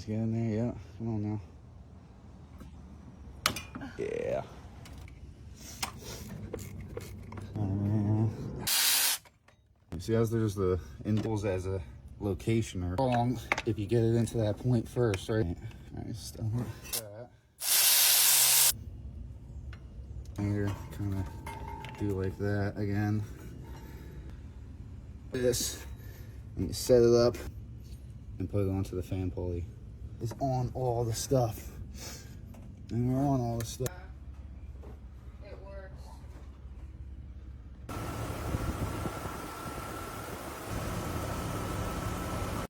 Let's get in there, yeah. Come on now. Yeah. See, as there's the indoors as a location or wrong if you get it into that point first, right? Nice. Here, kind of do like that again. This, and you set it up and put it onto the fan pulley. It's on all the stuff, and we're on all the stuff.